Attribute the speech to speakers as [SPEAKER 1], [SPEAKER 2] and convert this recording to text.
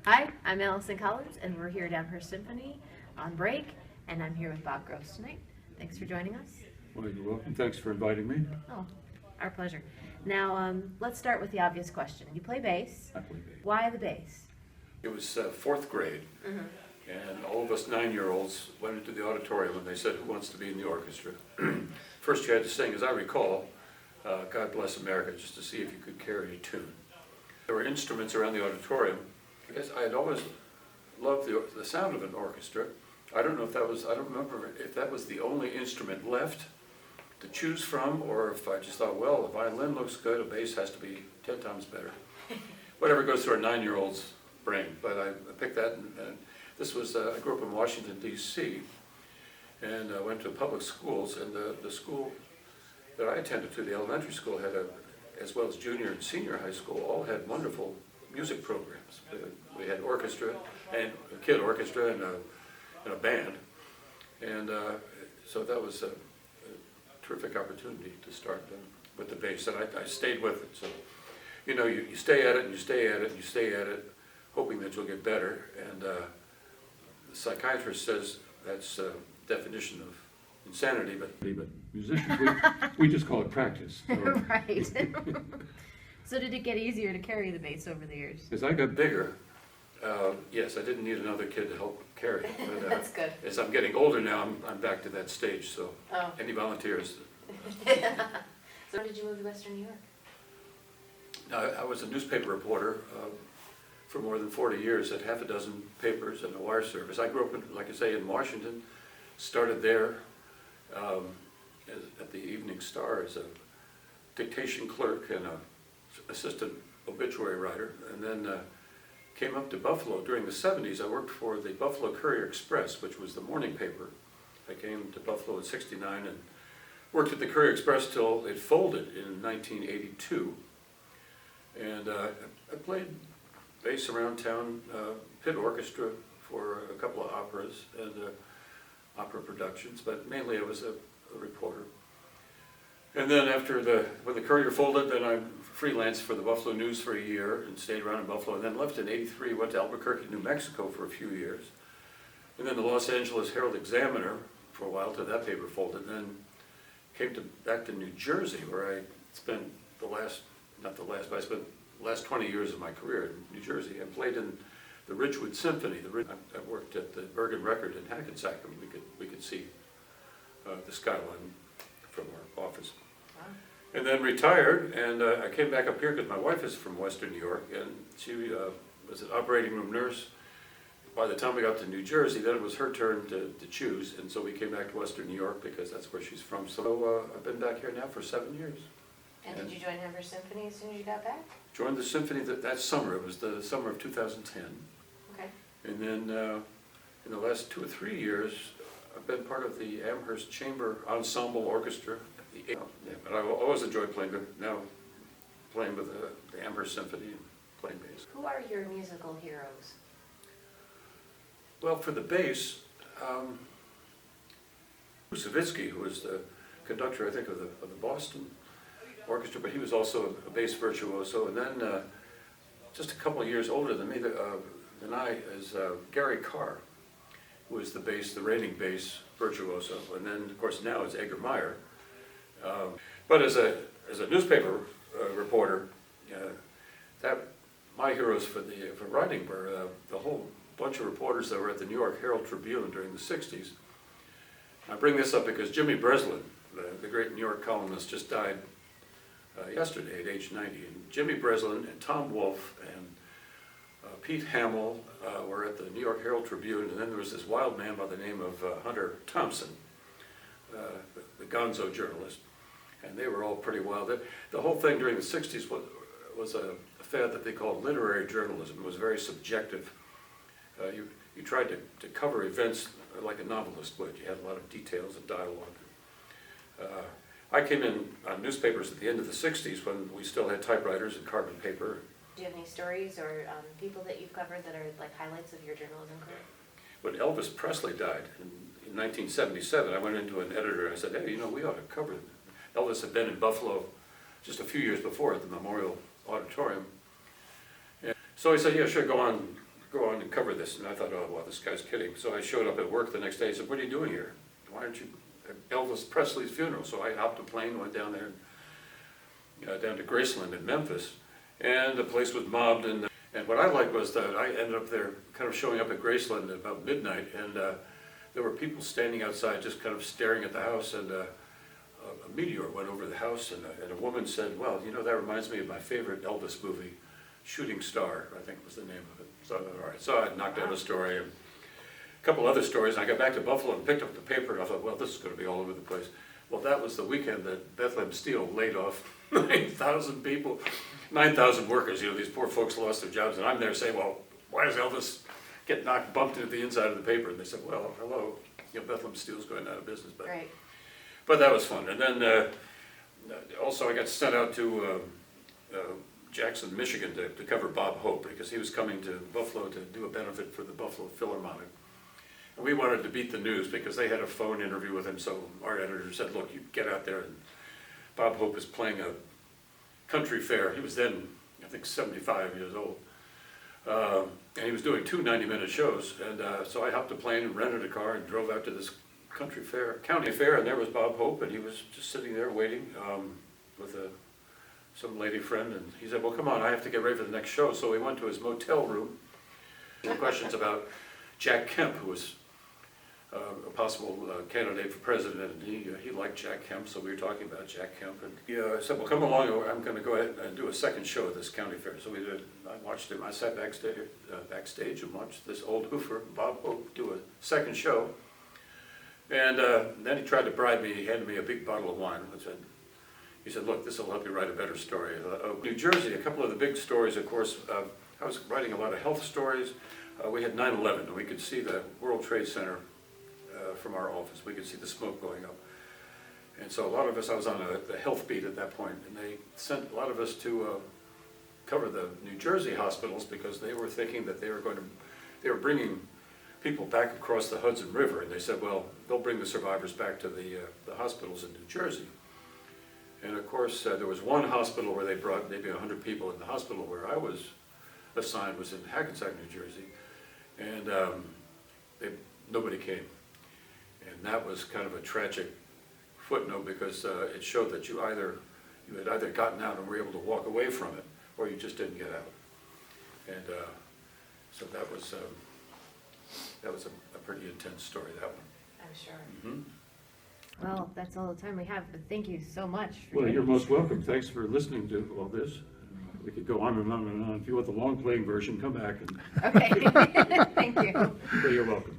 [SPEAKER 1] Hi, I'm Allison Collins, and we're here at Amherst Symphony on break, and I'm here with Bob Gross tonight. Thanks for joining us.
[SPEAKER 2] Well, you're welcome. Thanks for inviting me.
[SPEAKER 1] Oh, our pleasure. Now, let's start with the obvious question. You play bass.
[SPEAKER 2] I play bass.
[SPEAKER 1] Why the bass?
[SPEAKER 2] It was fourth grade, and all of us 9-year-olds went into the auditorium and they said, "Who wants to be in the orchestra?" First you had to sing, as I recall, God Bless America, just to see if you could carry a tune. There were instruments around the auditorium. I guess I had always loved the sound of an orchestra. I don't remember if that was the only instrument left to choose from, or if I just thought, well, a violin looks good, a bass has to be 10 times better. Whatever goes through a 9-year-old's brain, but I picked that, and this was, I grew up in Washington, D.C., and I went to public schools, and the school that I attended to, the elementary school, had as well as junior and senior high school, all had wonderful music programs. We had orchestra, and a kid orchestra, and a band, and so that was a terrific opportunity to start with the bass, and I stayed with it. So, you know, you stay at it, and you stay at it, and you stay at it, hoping that you'll get better, and the psychiatrist says that's a definition of insanity, but musicians, we just call it practice. So.
[SPEAKER 1] Right. So did it get easier to carry the bass over the years?
[SPEAKER 2] As I got bigger, yes, I didn't need another kid to help carry it. But,
[SPEAKER 1] That's good.
[SPEAKER 2] As I'm getting older now, I'm back to that stage, so
[SPEAKER 1] Oh.
[SPEAKER 2] any volunteers?
[SPEAKER 1] So when did you move to Western New York?
[SPEAKER 2] I was a newspaper reporter for more than 40 years at half a dozen papers and a wire service. I grew up, like I say, in Washington, started there at the Evening Star as a dictation clerk and an assistant obituary writer, and then came up to Buffalo during the 70s. I worked for the Buffalo Courier Express, which was the morning paper. I came to Buffalo in '69 and worked at the Courier Express till it folded in 1982. And I played bass around town, pit orchestra for a couple of operas and opera productions, but mainly I was a reporter. And then when the Courier folded, then I freelanced for the Buffalo News for a year and stayed around in Buffalo, and then left in '83, went to Albuquerque, New Mexico for a few years. And then the Los Angeles Herald Examiner for a while till that paper folded, and then came back to New Jersey, where I spent I spent the last 20 years of my career in New Jersey. I played in the Ridgewood Symphony. I worked at the Bergen Record in Hackensack, and we could see the skyline from our office.
[SPEAKER 1] Wow.
[SPEAKER 2] And then retired, and I came back up here because my wife is from Western New York, and she was an operating room nurse. By the time we got to New Jersey, then it was her turn to choose, and so we came back to Western New York because that's where she's from. So I've been back here now for 7 years.
[SPEAKER 1] And did you join Amherst Symphony as soon as you got back?
[SPEAKER 2] Joined the symphony that summer. It was the summer of 2010.
[SPEAKER 1] Okay.
[SPEAKER 2] And then in the last 2 or 3 years, I've been part of the Amherst Chamber Ensemble Orchestra. Yeah, but I always enjoyed playing, but now playing with the Amherst Symphony and playing bass.
[SPEAKER 1] Who are your musical heroes?
[SPEAKER 2] Well, for the bass, Savitsky, who was the conductor, I think, of the Boston Orchestra, but he was also a bass virtuoso. And then, just a couple of years older than me, than I, is Gary Carr, who was the reigning bass virtuoso. And then, of course, now it's Edgar Meyer. But as a newspaper reporter, my heroes for writing were the whole bunch of reporters that were at the New York Herald Tribune during the '60s. I bring this up because Jimmy Breslin, the great New York columnist, just died yesterday at age 90. And Jimmy Breslin and Tom Wolfe and Pete Hamill were at the New York Herald Tribune, and then there was this wild man by the name of Hunter Thompson, the gonzo journalist, and they were all pretty wild. The whole thing during the '60s was a fad that they called literary journalism. It was very subjective. You tried to cover events like a novelist would. You had a lot of details and dialogue. I came in on newspapers at the end of the '60s when we still had typewriters and carbon paper.
[SPEAKER 1] Do you have any stories or people that you've covered that are like highlights of your journalism career?
[SPEAKER 2] When Elvis Presley died in 1977, I went into an editor and I said, "Hey, we ought to cover it." Elvis had been in Buffalo just a few years before at the Memorial Auditorium. And So he said, yeah, sure, go on and cover this. And I thought, oh, well, this guy's kidding. So I showed up at work the next day. I said, what are you doing here? Why aren't you at Elvis Presley's funeral? So I hopped a plane, went down there, down to Graceland in Memphis. And the place was mobbed. And what I liked was that I ended up there kind of showing up at Graceland at about midnight. And there were people standing outside just kind of staring at the house. And a meteor went over the house. And a woman said, well, you know, that reminds me of my favorite Elvis movie, Shooting Star, I think was the name of it. So, all right, so I knocked out a story and a couple other stories. And I got back to Buffalo and picked up the paper, and I thought, well, this is going to be all over the place. Well, that was the weekend that Bethlehem Steel laid off 9,000 people, 9,000 workers. You know, these poor folks lost their jobs, and I'm there saying, well, why does Elvis get bumped into the inside of the paper? And they said, well, hello, you know, Bethlehem Steel's going out of business.
[SPEAKER 1] Right.
[SPEAKER 2] But that was fun. And then also I got sent out to Jackson, Michigan to cover Bob Hope, because he was coming to Buffalo to do a benefit for the Buffalo Philharmonic. And we wanted to beat the news because they had a phone interview with him, so our editor said, look, you get out there, and Bob Hope is playing a country fair. He was then, I think, 75 years old. And he was doing 2 90-minute shows, and so I hopped a plane and rented a car and drove out to this country fair, county fair, and there was Bob Hope, and he was just sitting there waiting with some lady friend, and he said, well, come on, I have to get ready for the next show. So we went to his motel room. There were questions about Jack Kemp, who was a possible candidate for president, and he liked Jack Kemp, so we were talking about Jack Kemp. And he said, well, come along, I'm going to go ahead and do a second show at this county fair. So we did. I watched him. I sat backstage and watched this old hoofer, Bob Hope, do a second show. And then he tried to bribe me. He handed me a big bottle of wine. He said, look, this will help you write a better story. New Jersey, a couple of the big stories, of course, I was writing a lot of health stories. We had 9/11, and we could see the World Trade Center from our office. We could see the smoke going up. And so a lot of us, I was on the health beat at that point, and they sent a lot of us to cover the New Jersey hospitals, because they were thinking that they were bringing people back across the Hudson River, and they said, well, they'll bring the survivors back to the hospitals in New Jersey. And of course, there was one hospital where they brought maybe 100 people. In the hospital where I was assigned was in Hackensack, New Jersey, and nobody came. And that was kind of a tragic footnote, because it showed that you had either gotten out and were able to walk away from it, or you just didn't get out. And so that was a pretty intense story, that one.
[SPEAKER 1] I'm sure.
[SPEAKER 2] Mm-hmm.
[SPEAKER 1] Well, that's all the time we have, but thank you so much.
[SPEAKER 2] Well, you're most welcome. Thanks for listening to all this. We could go on and on and on. If you want the long playing version, come back.
[SPEAKER 1] Okay, thank you.
[SPEAKER 2] Well, you're welcome.